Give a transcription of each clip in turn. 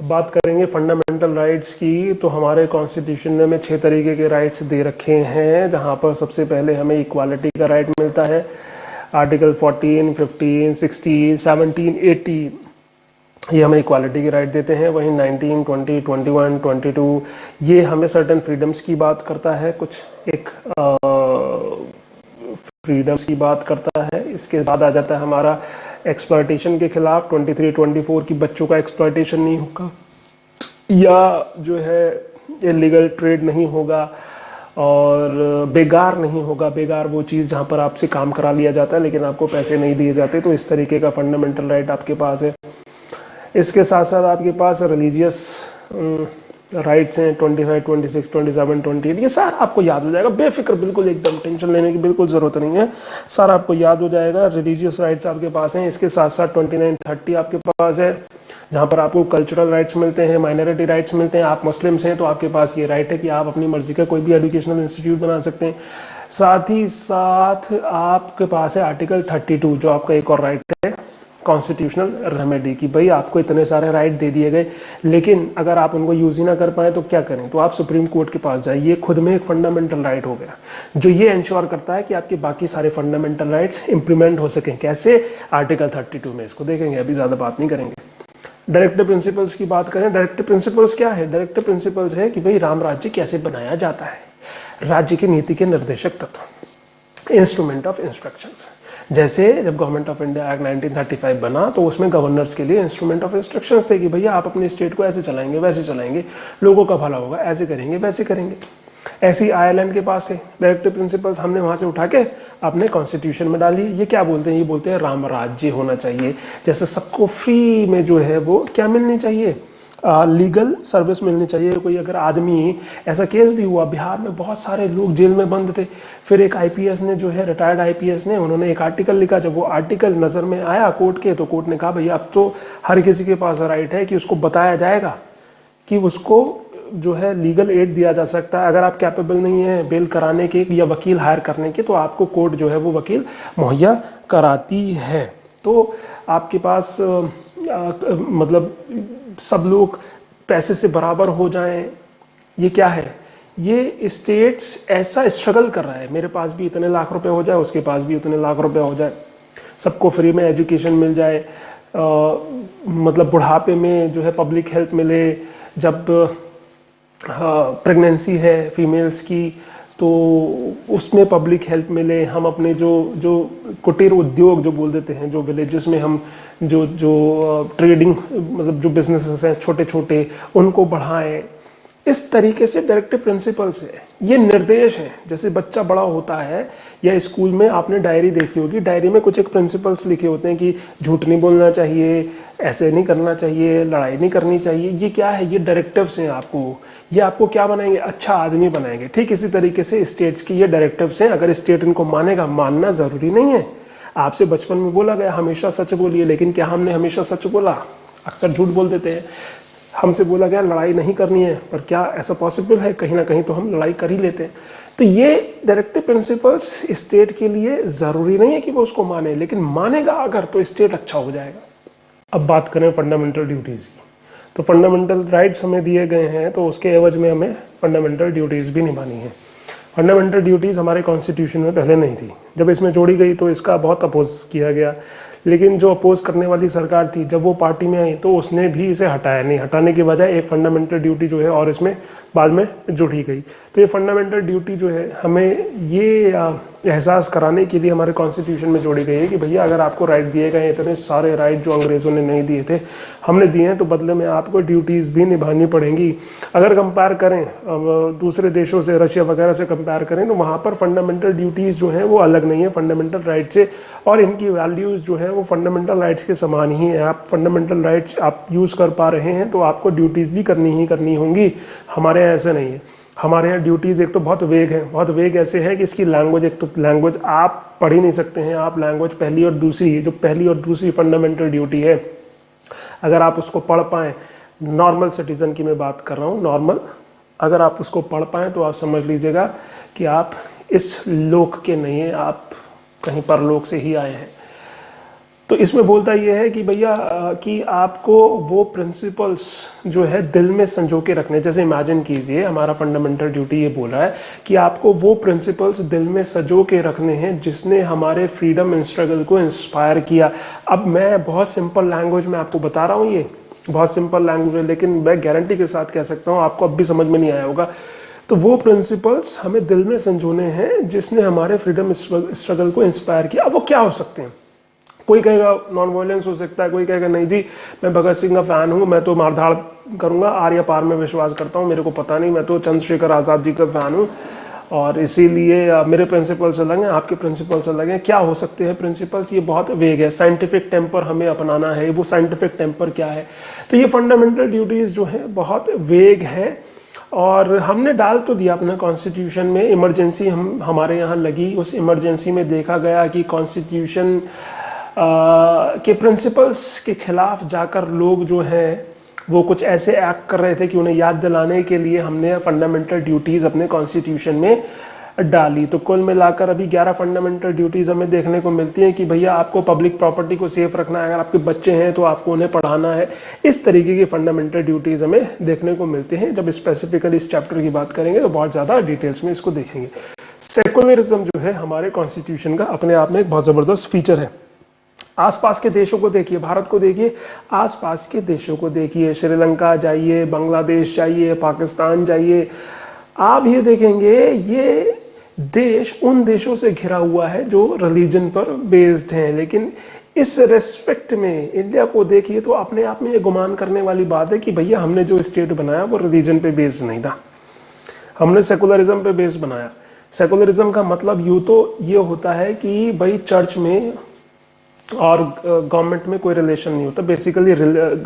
बात करेंगे fundamental rights की, तो हमारे कॉन्स्टिट्यूशन ने हमें 6 तरीके के राइट्स दे रखे हैं, जहाँ पर सबसे पहले हमें इक्वालिटी का राइट मिलता है। आर्टिकल 14, 15, 16, 17, 18 ये हमें इक्वालिटी के राइट देते हैं। वहीं 19, 20, 21, 22 ये हमें सर्टन फ्रीडम्स की बात करता है, कुछ एक फ्रीडम्स की बात करता है। इसके बाद आ जाता है हमारा एक्सप्लॉयटेशन के खिलाफ 23, 24 की बच्चों का एक्सप्लॉयटेशन नहीं होगा, या जो है इलीगल ट्रेड नहीं होगा, और बेगार नहीं होगा। बेगार वो चीज़ जहाँ पर आपसे काम करा लिया जाता है लेकिन आपको पैसे नहीं दिए जाते, तो इस तरीके का फंडामेंटल राइट आपके पास है। इसके साथ साथ आपके पास रिलीजियस राइट्स हैं 25, 26, 27, 28। ये सारा आपको याद हो जाएगा, बेफिक्र, बिल्कुल एकदम टेंशन लेने की बिल्कुल ज़रूरत नहीं है, सारा आपको याद हो जाएगा। रिलीजियस राइट्स आपके पास हैं। इसके साथ साथ 29, 30 आपके पास है, जहाँ पर आपको कल्चरल राइट्स मिलते हैं, माइनॉरिटी राइट्स मिलते हैं। आप मुस्लिम्स हैं तो आपके पास ये राइट है कि आप अपनी मर्जी का कोई भी एजुकेशनल इंस्टीट्यूट बना सकते हैं। साथ ही साथ आपके पास है आर्टिकल 32, जो आपका एक और राइट है कॉन्स्टिट्यूशनल रेमेडी की। भाई आपको इतने सारे राइट दे दिए गए, लेकिन अगर आप उनको यूज़ ही ना कर पाए तो क्या करें? तो आप सुप्रीम कोर्ट के पास जाइए। ये खुद में एक फंडामेंटल राइट हो गया, जो ये इंश्योर करता है कि आपके बाकी सारे फंडामेंटल राइट्स इंप्लीमेंट हो सकें। कैसे? आर्टिकल 32 में। इसको देखेंगे, अभी ज़्यादा बात नहीं करेंगे। डायरेक्टिव प्रिंसिपल्स की बात करें, डायरेक्टिव प्रिंसिपल्स क्या है? डायरेक्टिव प्रिंसिपल्स है कि भाई राम राज्य कैसे बनाया जाता है, राज्य की नीति के निर्देशक तत्व, इंस्ट्रूमेंट ऑफ इंस्ट्रक्शंस। जैसे जब गवर्नमेंट ऑफ इंडिया एक्ट 1935 बना तो उसमें गवर्नर्स के लिए इंस्ट्रूमेंट ऑफ इंस्ट्रक्शंस थे कि भैया आप अपने स्टेट को ऐसे चलाएंगे, वैसे चलाएंगे, लोगों का भला होगा, ऐसे करेंगे, वैसे करेंगे। ऐसी आयरलैंड के पास है डायरेक्टिव प्रिंसिपल्स, हमने वहाँ से उठा के अपने कॉन्स्टिट्यूशन में डाली। ये क्या बोलते हैं? ये बोलते हैं राम राज्य होना चाहिए। जैसे सबको फ्री में जो है वो क्या मिलनी चाहिए? लीगल सर्विस मिलनी चाहिए। कोई अगर आदमी, ऐसा केस भी हुआ बिहार में, बहुत सारे लोग जेल में बंद थे, फिर एक आईपीएस ने जो है, रिटायर्ड आईपीएस ने, उन्होंने एक आर्टिकल लिखा। जब वो आर्टिकल नज़र में आया कोर्ट के, तो कोर्ट ने कहा भैया अब तो हर किसी के पास राइट है कि उसको बताया जाएगा कि उसको जो है लीगल एड दिया जा सकता है। अगर आप कैपेबल नहीं है बेल कराने के या वकील हायर करने के, तो आपको कोर्ट जो है वो वकील मुहैया कराती है। तो आपके पास मतलब सब लोग पैसे से बराबर हो जाएं, ये क्या है? ये स्टेट्स ऐसा स्ट्रगल कर रहा है, मेरे पास भी इतने लाख रुपए हो जाए, उसके पास भी उतने लाख रुपए हो जाए, सबको फ्री में एजुकेशन मिल जाए, मतलब बुढ़ापे में जो है पब्लिक हेल्थ मिले, जब प्रेगनेंसी है फीमेल्स की तो उसमें पब्लिक हेल्थ मिले। हम अपने जो कुटीर उद्योग जो बोल देते हैं, जो विलेजेस में हम जो ट्रेडिंग मतलब जो बिजनेसेस हैं छोटे छोटे, उनको बढ़ाएं। इस तरीके से डायरेक्टिव प्रिंसिपल्स है, ये निर्देश हैं। जैसे बच्चा बड़ा होता है या स्कूल में आपने डायरी देखी होगी, डायरी में कुछ एक प्रिंसिपल्स लिखे होते हैं कि झूठ नहीं बोलना चाहिए, ऐसे नहीं करना चाहिए, लड़ाई नहीं करनी चाहिए। ये क्या है? ये डायरेक्टिव्स हैं आपको। ये आपको क्या बनाएंगे? अच्छा आदमी बनाएंगे। ठीक इसी तरीके से स्टेट्स की ये डायरेक्टिव्स हैं। अगर स्टेट इनको मानेगा, मानना ज़रूरी नहीं है। आपसे बचपन में बोला गया हमेशा सच बोलिए, लेकिन क्या हमने हमेशा सच बोला? अक्सर झूठ बोल देते हैं। हमसे बोला गया लड़ाई नहीं करनी है, पर क्या ऐसा पॉसिबल है? कहीं ना कहीं तो हम लड़ाई कर ही लेते हैं। तो ये डायरेक्टिव प्रिंसिपल्स स्टेट के लिए ज़रूरी नहीं है कि वो उसको माने, लेकिन मानेगा अगर तो स्टेट अच्छा हो जाएगा। अब बात करें फंडामेंटल ड्यूटीज़ की, तो फंडामेंटल राइट्स हमें दिए गए हैं, तो उसके एवज में हमें फंडामेंटल ड्यूटीज़ भी निभानी है। फंडामेंटल ड्यूटीज़ हमारे कॉन्स्टिट्यूशन में पहले नहीं थी। जब इसमें जोड़ी गई तो इसका बहुत अपोज किया गया, लेकिन जो अपोज करने वाली सरकार थी, जब वो पार्टी में आई तो उसने भी इसे हटाया नहीं। हटाने के बजाय एक फंडामेंटल ड्यूटी जो है और इसमें बाद में जोड़ी गई। तो ये फंडामेंटल ड्यूटी जो है हमें ये एहसास कराने के लिए हमारे कॉन्स्टिट्यूशन में जोड़ी गई है कि भैया अगर आपको राइट दिए गए, इतने सारे राइट जो अंग्रेज़ों ने नहीं दिए थे हमने दिए हैं, तो बदले में आपको ड्यूटीज़ भी निभानी पड़ेंगी। अगर कंपेयर करें दूसरे देशों से, रशिया वगैरह से कंपेयर करें, तो वहाँ पर फंडामेंटल ड्यूटीज़ जो हैं वो अलग नहीं है फंडामेंटल राइट से, और इनकी वैल्यूज़ जो है वो फंडामेंटल राइट्स के समान ही है। आप फंडामेंटल राइट्स आप यूज़ कर पा रहे हैं तो आपको ड्यूटीज़ भी करनी होंगी। हमारे यहाँ ऐसे नहीं है। हमारे यहाँ ड्यूटीज़ एक तो बहुत वेग है, बहुत वेग ऐसे है कि इसकी लैंग्वेज, एक तो लैंग्वेज आप पढ़ ही नहीं सकते हैं। आप लैंग्वेज पहली और दूसरी, जो पहली और दूसरी फंडामेंटल ड्यूटी है, अगर आप उसको पढ़ पाएँ, नॉर्मल सिटीज़न की मैं बात कर रहा हूँ, नॉर्मल, अगर आप उसको पढ़ पाएँ तो आप समझ लीजिएगा कि आप इस लोक के नहीं हैं, आप कहीं परलोक से ही आए हैं। तो इसमें बोलता ये है कि भैया कि आपको वो प्रिंसिपल्स जो है दिल में संजो के रखने, जैसे इमेजिन कीजिए हमारा फंडामेंटल ड्यूटी ये बोल रहा है कि आपको वो प्रिंसिपल्स दिल में संजो के रखने हैं जिसने हमारे फ्रीडम स्ट्रगल को इंस्पायर किया। अब मैं बहुत सिंपल लैंग्वेज में आपको बता रहा हूँ, ये बहुत सिंपल लैंग्वेज है, लेकिन मैं गारंटी के साथ कह सकता हूँ आपको अब भी समझ में नहीं आया होगा। तो वो प्रिंसिपल्स हमें दिल में संजोने हैं जिसने हमारे फ्रीडम स्ट्रगल को इंस्पायर किया। अब वो क्या हो सकते हैं? कोई कहेगा नॉन वायलेंस हो सकता है, कोई कहेगा नहीं जी मैं भगत सिंह का फ़ैन हूँ, मैं तो मारधाड़ करूँगा, आर्य पार में विश्वास करता हूँ, मेरे को पता नहीं, मैं तो चंद्रशेखर आज़ाद जी का फ़ैन हूँ और इसीलिए मेरे प्रिंसिपल्स अलग हैं, आपके प्रिंसिपल्स अलग हैं। क्या हो सकते हैं प्रिंसिपल्स? ये बहुत वेग है। साइंटिफिक टेम्पर हमें अपनाना है, वो साइंटिफिक टेम्पर क्या है? तो ये फंडामेंटल ड्यूटीज़ जो है बहुत वेग है और हमने डाल तो दिया अपने कॉन्स्टिट्यूशन में। इमरजेंसी हमारे यहाँ लगी, उस इमरजेंसी में देखा गया कि कॉन्स्टिट्यूशन के प्रिंसिपल्स के खिलाफ जाकर लोग जो हैं वो कुछ ऐसे एक्ट कर रहे थे कि उन्हें याद दिलाने के लिए हमने फंडामेंटल ड्यूटीज़ अपने कॉन्स्टिट्यूशन में डाली। तो कुल मिलाकर अभी 11 फंडामेंटल ड्यूटीज़ हमें देखने को मिलती हैं कि भैया आपको पब्लिक प्रॉपर्टी को सेफ रखना है, अगर आपके बच्चे हैं तो आपको उन्हें पढ़ाना है। इस तरीके की फंडामेंटल ड्यूटीज़ हमें देखने को मिलती हैं। जब स्पेसिफिकली इस चैप्टर की बात करेंगे तो बहुत ज़्यादा डिटेल्स में इसको देखेंगे। सेकुलरिज्म जो है हमारे कॉन्स्टिट्यूशन का अपने आप में एक बहुत ज़बरदस्त फीचर है। आसपास के देशों को देखिए, भारत को देखिए, आसपास के देशों को देखिए, श्रीलंका जाइए, बांग्लादेश जाइए, पाकिस्तान जाइए, आप ये देखेंगे ये देश उन देशों से घिरा हुआ है जो रिलीजन पर बेस्ड हैं। लेकिन इस रेस्पेक्ट में इंडिया को देखिए तो अपने आप में ये गुमान करने वाली बात है कि भैया हमने जो स्टेट बनाया वो रिलीजन पे बेस्ड नहीं था, हमने सेकुलरिज्म पे बेस्ड बनाया। सेकुलरिज्म का मतलब यूँ तो ये होता है कि भाई चर्च में और गवर्नमेंट में कोई रिलेशन नहीं होता, बेसिकली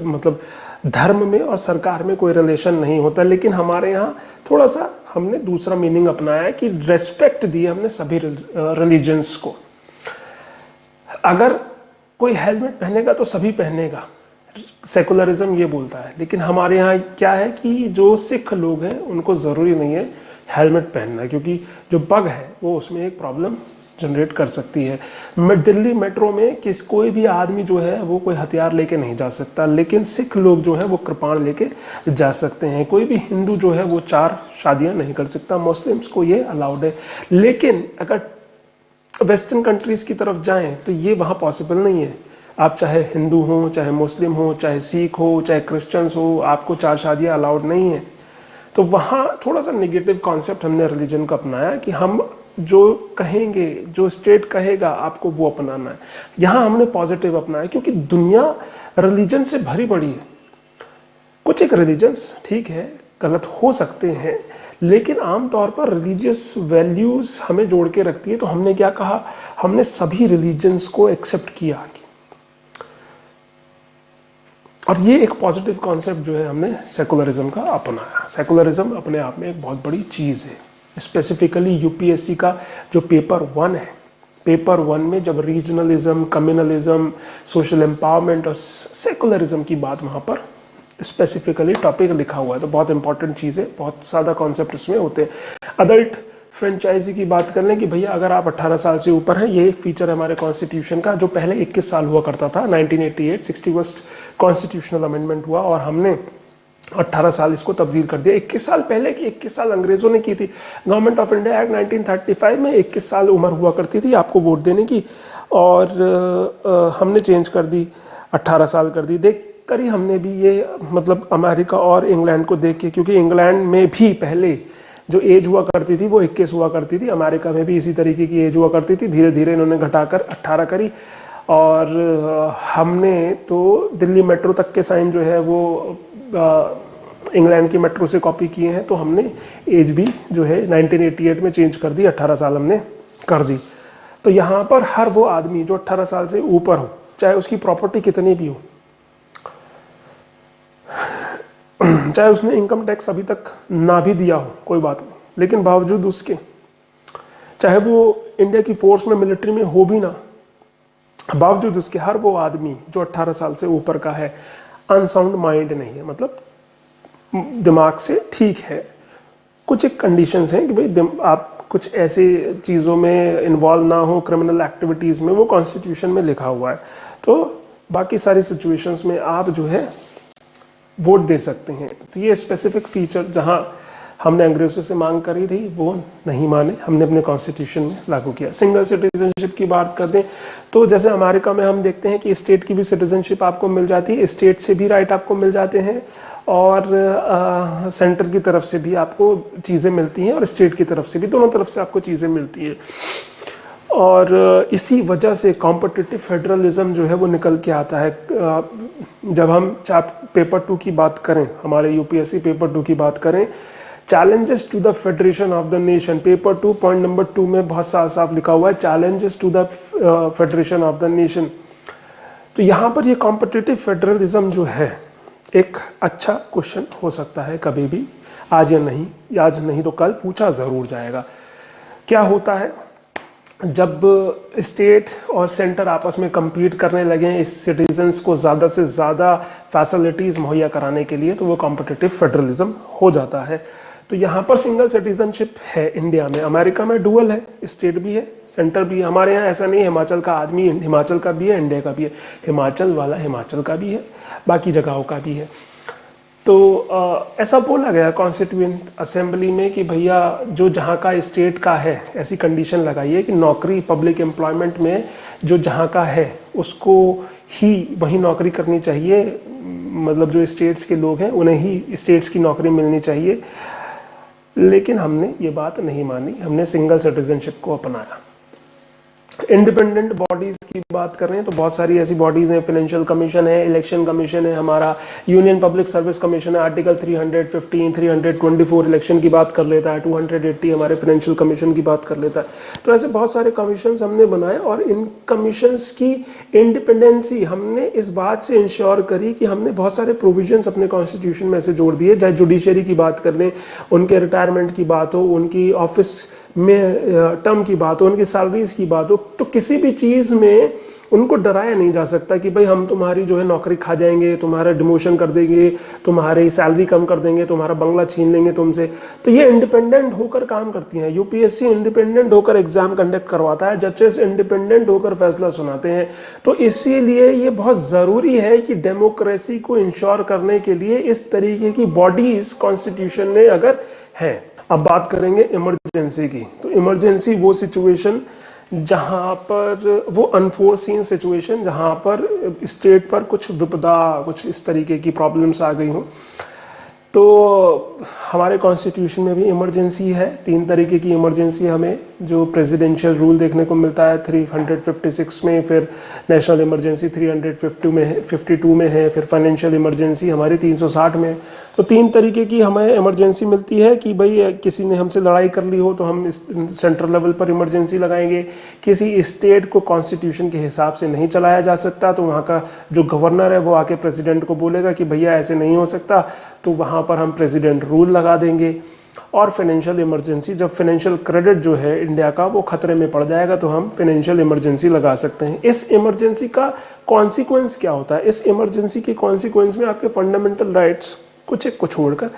मतलब धर्म में और सरकार में कोई रिलेशन नहीं होता। लेकिन हमारे यहाँ थोड़ा सा हमने दूसरा मीनिंग अपनाया है कि रेस्पेक्ट दी हमने सभी रिलीजन्स को। अगर कोई हेलमेट पहनेगा तो सभी पहनेगा, सेकुलरिज्म ये बोलता है। लेकिन हमारे यहाँ क्या है कि जो सिख लोग हैं उनको ज़रूरी नहीं है हेलमेट पहनना, क्योंकि जो बग है वो उसमें एक प्रॉब्लम जनरेट कर सकती है। दिल्ली मेट्रो में कोई भी आदमी जो है वो कोई हथियार लेके नहीं जा सकता, लेकिन सिख लोग जो है वो कृपाण लेके जा सकते हैं। कोई भी हिंदू जो है वो 4 शादियां नहीं कर सकता, मुस्लिम्स को ये अलाउड है। लेकिन अगर वेस्टर्न कंट्रीज़ की तरफ जाएं तो ये वहाँ पॉसिबल नहीं है। आप चाहे हिंदू हो, चाहे मुस्लिम हो, चाहे सिख हो, चाहे क्रिश्चियंस हो, आपको 4 शादियाँ अलाउड नहीं है। तो वहाँ थोड़ा सा नेगेटिव कॉन्सेप्ट हमने रिलीजन का अपनाया कि हम जो कहेंगे, जो स्टेट कहेगा आपको वो अपनाना है। यहाँ हमने पॉजिटिव अपनाया क्योंकि दुनिया रिलीजन से भरी पड़ी है। कुछ एक रिलीजन्स ठीक है गलत हो सकते हैं, लेकिन आमतौर पर रिलीजियस वैल्यूज़ हमें जोड़ के रखती है। तो हमने क्या कहा, हमने सभी रिलीजन्स को एक्सेप्ट किया और ये एक पॉजिटिव कॉन्सेप्ट जो है हमने सेकुलरिज्म का अपनाया। सेकुलरिज्म अपने आप में एक बहुत बड़ी चीज़ है। स्पेसिफिकली यूपीएससी का जो पेपर 1 है, पेपर 1 में जब रीजनलिज्म, कम्युनलिज्म, सोशल एम्पावरमेंट और सेकुलरिज्म की बात वहाँ पर स्पेसिफिकली टॉपिक लिखा हुआ है, तो बहुत इंपॉर्टेंट चीज़ है। बहुत ज़्यादा कॉन्सेप्ट इसमें होते हैं। अडल्ट फ्रेंचाइजी की बात कर लें कि भैया अगर आप 18 साल से ऊपर हैं, ये एक फीचर है हमारे कॉन्स्टिट्यूशन का, जो पहले 21 साल हुआ करता था। 1988 61st कॉन्स्टिट्यूशनल अमेंडमेंट हुआ और हमने 18 साल इसको तब्दील कर दिया। 21 साल पहले की 21 साल अंग्रेज़ों ने की थी। गवर्नमेंट ऑफ इंडिया एक्ट 1935 में 21 साल उम्र हुआ करती थी आपको वोट देने की, और हमने चेंज कर दी, 18 साल कर दी। देख कर ही हमने भी ये मतलब अमेरिका और इंग्लैंड को देख के, क्योंकि इंग्लैंड में भी पहले जो एज हुआ करती थी वो 21 हुआ करती थी, अमेरिका में भी इसी तरीके की एज हुआ करती थी। धीरे धीरे इन्होंने घटाकर 18 करी और हमने तो दिल्ली मेट्रो तक के साइन जो है वो इंग्लैंड की मेट्रो से कॉपी किए हैं। तो हमने एज भी जो है 1988 में चेंज कर दी, 18 साल हमने कर दी। तो यहाँ पर हर वो आदमी जो 18 साल से ऊपर हो, चाहे उसकी प्रॉपर्टी कितनी भी हो, चाहे उसने इनकम टैक्स अभी तक ना भी दिया हो, कोई बात नहीं, लेकिन बावजूद उसके, चाहे वो इंडिया की फोर्स में, मिलिट्री में हो भी ना, बावजूद उसके हर वो आदमी जो 18 साल से ऊपर का है, अनसाउंड माइंड नहीं है, मतलब दिमाग से ठीक है। कुछ एक कंडीशंस हैं कि भाई आप कुछ ऐसे चीज़ों में इन्वॉल्व ना हो, क्रिमिनल एक्टिविटीज़ में, वो कॉन्स्टिट्यूशन में लिखा हुआ है। तो बाकी सारी सिचुएशंस में आप जो है वोट दे सकते हैं। तो ये स्पेसिफिक फीचर जहां हमने अंग्रेजों से मांग करी थी वो नहीं माने, हमने अपने कॉन्स्टिट्यूशन में लागू किया। सिंगल सिटीजनशिप की बात कर दें तो जैसे अमेरिका में हम देखते हैं कि स्टेट की भी सिटीजनशिप आपको मिल जाती है, स्टेट से भी राइट आपको मिल जाते हैं और सेंटर की तरफ से भी आपको चीज़ें मिलती हैं और स्टेट की तरफ से भी, दोनों तरफ से आपको चीज़ें मिलती हैं। और इसी वजह से कॉम्पिटिटिव फेडरलिज्म जो है वो निकल के आता है। जब हम पेपर 2 की बात करें, हमारे यूपीएससी पेपर 2 की बात करें, challenges to the federation of the nation, paper 2 point number 2 में बहुत साफ साफ लिखा हुआ है challenges to the federation of the nation. तो यहाँ पर ये कॉम्पिटिटिव फेडरलिज्म जो है एक अच्छा क्वेश्चन हो सकता है कभी भी, आज या नहीं, आज नहीं तो कल पूछा ज़रूर जाएगा। क्या होता है जब स्टेट और सेंटर आपस में compete करने लगे इस सिटीजन्स को ज़्यादा से ज़्यादा फैसिलिटीज़ मुहैया कराने के लिए, तो वो कॉम्पिटिटिव फेडरलिज्म हो जाता है। तो यहाँ पर सिंगल सिटीजनशिप है इंडिया में, अमेरिका में डुअल है, स्टेट भी है सेंटर भी है। हमारे यहाँ ऐसा नहीं है, हिमाचल का आदमी हिमाचल का भी है, इंडिया का भी है, हिमाचल वाला हिमाचल का भी है, बाकी जगहों का भी है। तो ऐसा बोला गया कॉन्स्टिट्यूएंट असेंबली में कि भैया जो जहाँ का स्टेट का है, ऐसी कंडीशन लगाइए कि नौकरी पब्लिक एम्प्लॉयमेंट में जो जहाँ का है उसको ही वही नौकरी करनी चाहिए, मतलब जो स्टेट्स के लोग हैं उन्हें ही स्टेट्स की नौकरी मिलनी चाहिए। लेकिन हमने ये बात नहीं मानी, हमने सिंगल सिटीजनशिप को अपनाया। इंडिपेंडेंट बॉडीज़ की बात कर रहे हैं तो बहुत सारी ऐसी बॉडीज़ हैं, फाइनेंशियल कमीशन है, इलेक्शन कमीशन है, हमारा यूनियन पब्लिक सर्विस कमीशन है, आर्टिकल 315, 324 इलेक्शन की बात कर लेता है, 280 हमारे फाइनेंशियल कमीशन की बात कर लेता है। तो ऐसे बहुत सारे कमीशंस हमने बनाए और इन कमीशंस की इंडिपेंडेंसी हमने इस बात से इंश्योर करी कि हमने बहुत सारे प्रोविजंस अपने कॉन्स्टिट्यूशन में ऐसे जोड़ दिए, चाहे जुडिशरी की बात कर लें, उनके रिटायरमेंट की बात हो, उनकी ऑफिस में टर्म की बात हो, उनकी सैलरीज की बात हो, तो किसी भी चीज़ में उनको डराया नहीं जा सकता कि भाई हम तुम्हारी जो है नौकरी खा जाएंगे, तुम्हारा डिमोशन कर देंगे, तुम्हारी सैलरी कम कर देंगे, तुम्हारा बंगला छीन लेंगे तुमसे। तो ये इंडिपेंडेंट होकर काम करती हैं। यूपीएससी इंडिपेंडेंट होकर एग्जाम कंडक्ट करवाता है, जजेस इंडिपेंडेंट होकर फैसला सुनाते हैं। तो इसीलिए ये बहुत ज़रूरी है कि डेमोक्रेसी को इंश्योर करने के लिए इस तरीके की बॉडीज कॉन्स्टिट्यूशन में अगर हैं। अब बात करेंगे इमरजेंसी की। तो इमरजेंसी वो सिचुएशन जहाँ पर वो अनफोर्सीन सिचुएशन जहाँ पर स्टेट पर कुछ विपदा, कुछ इस तरीके की प्रॉब्लम्स आ गई हों। तो हमारे कॉन्स्टिट्यूशन में भी इमरजेंसी है, 3 तरीके की इमरजेंसी हमें जो प्रेसिडेंशियल रूल देखने को मिलता है 356 में, फिर नेशनल इमरजेंसी 352 में है, फिर फाइनेंशियल इमरजेंसी हमारी 360 में। तो 3 तरीके की हमें इमरजेंसी मिलती है कि भाई किसी ने हमसे लड़ाई कर ली हो तो हम सेंट्रल लेवल पर इमरजेंसी लगाएंगे, किसी स्टेट को कॉन्स्टिट्यूशन के हिसाब से नहीं चलाया जा सकता तो वहाँ का जो गवर्नर है वो आके प्रेसिडेंट को बोलेगा कि भैया ऐसे नहीं हो सकता, तो वहाँ पर हम प्रेसिडेंट रूल लगा देंगे। और फाइनेंशियल इमरजेंसी, जब फाइनेंशियल क्रेडिट जो है इंडिया का वो खतरे में पड़ जाएगा तो हम फाइनेंशियल इमरजेंसी लगा सकते हैं। इस इमरजेंसी का कॉन्सिक्वेंस क्या होता है? इस इमरजेंसी के कॉन्सिक्वेंस में आपके फंडामेंटल राइट्स कुछ एक को छोड़कर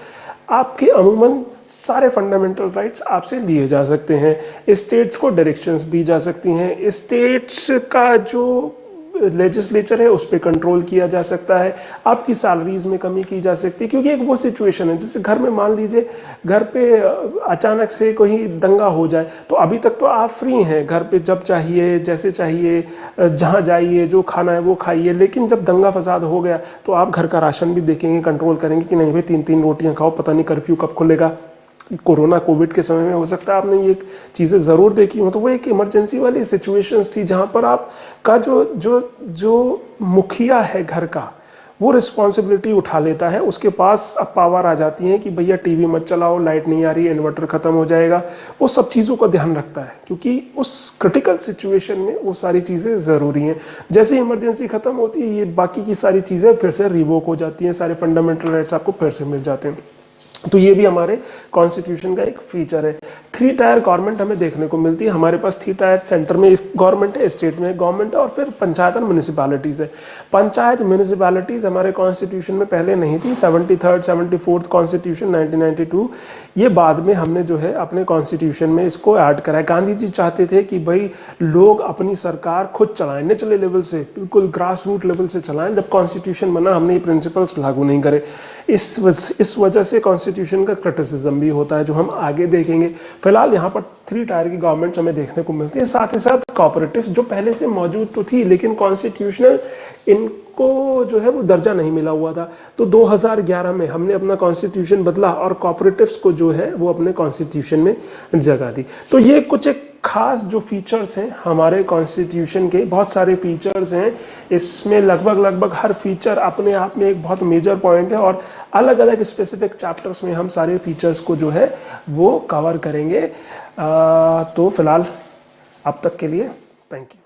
आपके अमूमन सारे फंडामेंटल राइट्स आपसे लिए जा सकते हैं। स्टेट्स को डायरेक्शंस दी जा सकती हैं, स्टेट्स का जो लेजिस्लेचर है उस पर कंट्रोल किया जा सकता है, आपकी सैलरीज में कमी की जा सकती है। क्योंकि एक वो सिचुएशन है जैसे घर में मान लीजिए घर पे अचानक से कोई दंगा हो जाए, तो अभी तक तो आप फ्री हैं, घर पे जब चाहिए जैसे चाहिए जहाँ जाइए जो खाना है वो खाइए। लेकिन जब दंगा फसाद हो गया तो आप घर का राशन भी देखेंगे, कंट्रोल करेंगे कि नहीं भाई 3-3 रोटियाँ खाओ, पता नहीं कर्फ्यू कब खुलेगा। कोरोना कोविड के समय में हो सकता है आपने ये चीज़ें ज़रूर देखी हो। तो वो एक इमरजेंसी वाली सिचुएशंस थी जहाँ पर आपका जो मुखिया है घर का वो रिस्पॉन्सिबिलिटी उठा लेता है, उसके पास अब पावर आ जाती है कि भैया टीवी मत चलाओ, लाइट नहीं आ रही है, इन्वर्टर ख़त्म हो जाएगा। वो सब चीज़ों का ध्यान रखता है क्योंकि उस क्रिटिकल सिचुएशन में वो सारी चीज़ें ज़रूरी हैं। जैसे इमरजेंसी ख़त्म होती है ये बाकी की सारी चीज़ें फिर से रिवोक हो जाती हैं, सारे फंडामेंटल राइट्स आपको फिर से मिल जाते हैं। तो ये भी हमारे कॉन्स्टिट्यूशन का एक फीचर है। 3 टायर गवर्नमेंट हमें देखने को मिलती है। हमारे पास 3 टायर सेंटर में गवर्नमेंट है, स्टेट में गवर्नमेंट है, और फिर पंचायत और म्यूनिसिपैलिटीज़ है। पंचायत म्यूनिसिपैलिटीज़ हमारे कॉन्स्टिट्यूशन में पहले नहीं थी। 73rd 74th कॉन्स्टिट्यूशन 1992, ये बाद में हमने जो है अपने कॉन्स्टिट्यूशन में इसको ऐड करा है। गांधी जी चाहते थे कि भाई लोग अपनी सरकार खुद चलाएं, निचले लेवल से, बिल्कुल ग्रास रूट लेवल से चलाएं। जब कॉन्स्टिट्यूशन बना हमने ये प्रिंसिपल्स लागू नहीं करे। इस वजह से कॉन्स्टिट्यूशन का क्रिटिसिज्म भी होता है, जो हम आगे देखेंगे। फिलहाल यहाँ पर 3 टायर की गवर्नमेंट हमें देखने को मिलती है। साथ ही साथ कोऑपरेटिव्स जो पहले से मौजूद तो थी, लेकिन कॉन्स्टिट्यूशनल इनको जो है वो दर्जा नहीं मिला हुआ था। तो 2011 में हमने अपना कॉन्स्टिट्यूशन बदला और कोऑपरेटिव्स को जो है वो अपने कॉन्स्टिट्यूशन में जगह दी। तो ये कुछ एक खास जो फीचर्स हैं हमारे कॉन्स्टिट्यूशन के, बहुत सारे फीचर्स हैं इसमें, लगभग हर फीचर अपने आप में एक बहुत मेजर पॉइंट है, और अलग अलग स्पेसिफिक चैप्टर्स में हम सारे फीचर्स को जो है वो कवर करेंगे। तो फिलहाल अब तक के लिए थैंक यू।